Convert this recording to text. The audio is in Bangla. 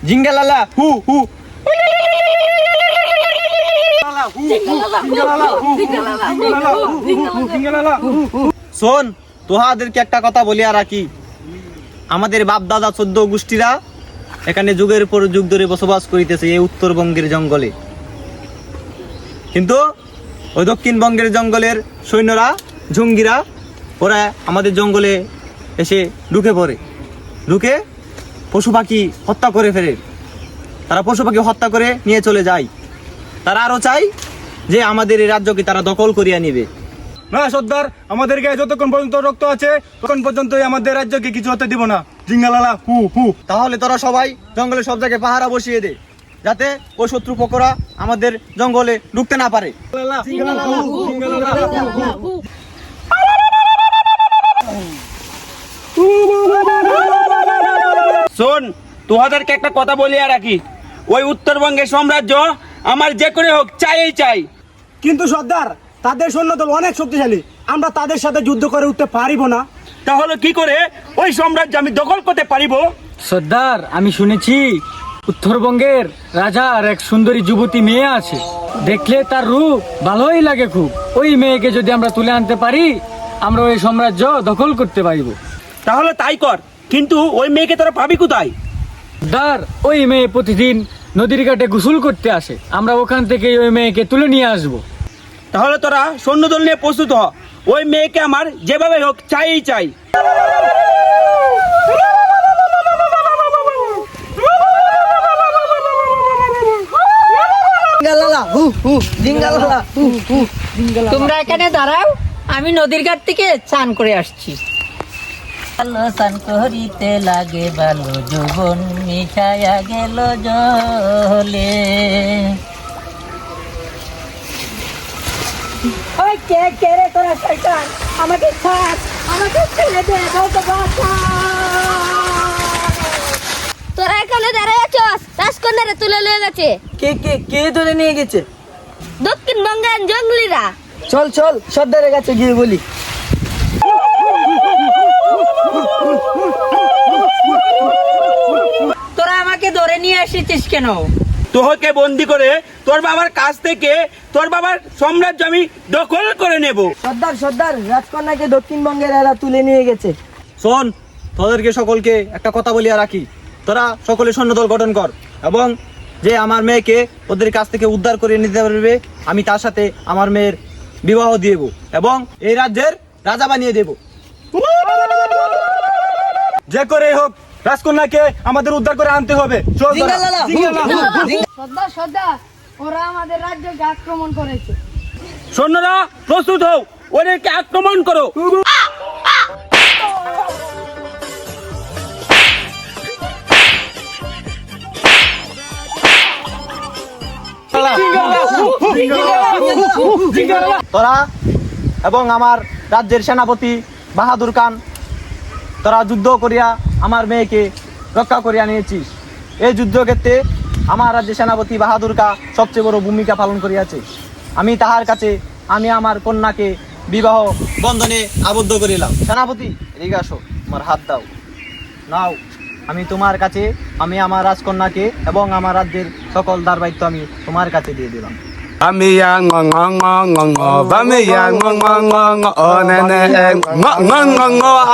জিঙ্গালালা হু হু শোন, তোহাদেরকে একটা কথা বলি আর রাখি। আমাদের বাপ দাদা 14 গোষ্ঠীরা এখানে যুগের পর যুগ ধরে বসবাস করিতেছে এই উত্তরবঙ্গের জঙ্গলে, কিন্তু ওই দক্ষিণবঙ্গের জঙ্গলের সৈন্যরা জঙ্গিরা ওরা আমাদের জঙ্গলে এসে ঢুকে পশু পাখি হত্যা করে ফেলে। তারা পশু পাখি হত্যা করে নিয়ে চলে যায়। তারা আরো চাই যে আমাদের এই রাজ্যকে তারা দখল করিয়া নিবে। না সর্দার, আমাদের গায়ে যতক্ষণ পর্যন্ত রক্ত আছে তখন পর্যন্ত আমাদের রাজ্যকে কিছু হতে দিব না। জিঙ্গালালা হু হু। তাহলে তোরা সবাই জঙ্গলে সব জায়গায় পাহারা বসিয়ে দে, যাতে ওই শত্রু পকরা আমাদের জঙ্গলে ঢুকতে না পারে। শোন, তোহাদেরকে একটা কথা বলিয়া রাখি, ওই উত্তরবঙ্গের সাম্রাজ্য আমার যে করে হোক চাই। কিন্তু সর্দার, তাদের সৈন্যদল অনেক শক্তিশালী, আমরা তাদের সাথে যুদ্ধ করে উঠতে পারিব না। তাহলে কি করে ওই সাম্রাজ্য আমি দখল করতে পারিব? সর্দার, আমি শুনেছি উত্তরবঙ্গের রাজার এক সুন্দরী যুবতী মেয়ে আছে, দেখলে তার রূপ ভালোই লাগে খুব। ওই মেয়েকে যদি আমরা তুলে আনতে পারি, আমরা ওই সাম্রাজ্য দখল করতে পারিব। তাহলে তাই কর, কিন্তু ওই মেয়েকে তোরা পাবি কোথায়? সর্দার, ওই মেয়ে প্রতিদিন নদীর ঘাটে গোসল করতে আসে, আমরা ওখান থেকে ওই মেয়েকে তুলে নিয়ে আসবো। তাহলে তোরা সৈন্যদল নিয়ে প্রস্তুত হ, ওই মেয়েকে আমার যেভাবে হোক চাই। তোমরা এখানে দাঁড়াও, আমি নদীর ঘাট থেকে চান করে আসছি। ভালো চান করিতে লাগে ভালো, যৌবন মিশায়া গেল জলে। ওই কে রে তোরা শয়তান, আমাকে ছাড়, আমাকে ছেড়ে দে, বলতে বাঁচা। তোরা এখানে দাঁড়ায় আছস, রাজকন্যারে তুলে নিয়ে গেছে। কে ধরে নিয়ে গেছে? দক্ষিণবঙ্গের জঙ্গলিরা। চল সর্দারের কাছে গিয়ে বলি। তোরা আমাকে ধরে নিয়ে এসেছিস কেন? তোহকে বন্দি করে তোর বাবার কাছ থেকে তোর বাবার সাম্রাজ্য আমি দখল করে নেব। সর্দার, রাজকন্যাকে দক্ষিণবঙ্গের এরা তুলে নিয়ে গেছে। শোন, তোদেরকে সকলকে একটা কথা বলিয়া রাখি। তোরা সকলে সৈন্যদল গঠন কর, এবং যে আমার মেয়েকে ওদের কাছ থেকে উদ্ধার করে নিতে পারবে, আমি তার সাথে আমার মেয়ের বিবাহ দিব এবং এই রাজ্যের রাজা বানিয়ে দেব। যে করে হোক রাজকন্যাকে আমাদের উদ্ধার করে আনতে হবে। চল সর্দার, ওরা আমাদের রাজ্যকে আক্রমণ করেছে। সৈন্যরা প্রস্তুত হও, ওদেরকে আক্রমণ করো। তোরা এবং আমার রাজ্যের সেনাপতি বাহাদুর খান, তোরা যুদ্ধ করিয়া আমার মেয়েকে রক্ষা করিয়া নিয়েছিস। এই যুদ্ধক্ষেত্রে আমার রাজ্যের সেনাপতি বাহাদুর খান সবচেয়ে বড় ভূমিকা পালন করিয়াছে। আমি তাহার কাছে আমার কন্যাকে বিবাহ বন্ধনে আবদ্ধ করিলাম। সেনাপতি, এদিকে আসো, আমার হাত দাও। নাও, আমি তোমার কাছে আমার রাজকন্যাকে এবং আমার রাজ্যের সকল দায়িত্ব আমি তোমার কাছে দিয়ে দিলাম। Bami ya ngong ngong ngong ngong, bami ya ngong ngong ngong, oh nene ngong ngong ngong.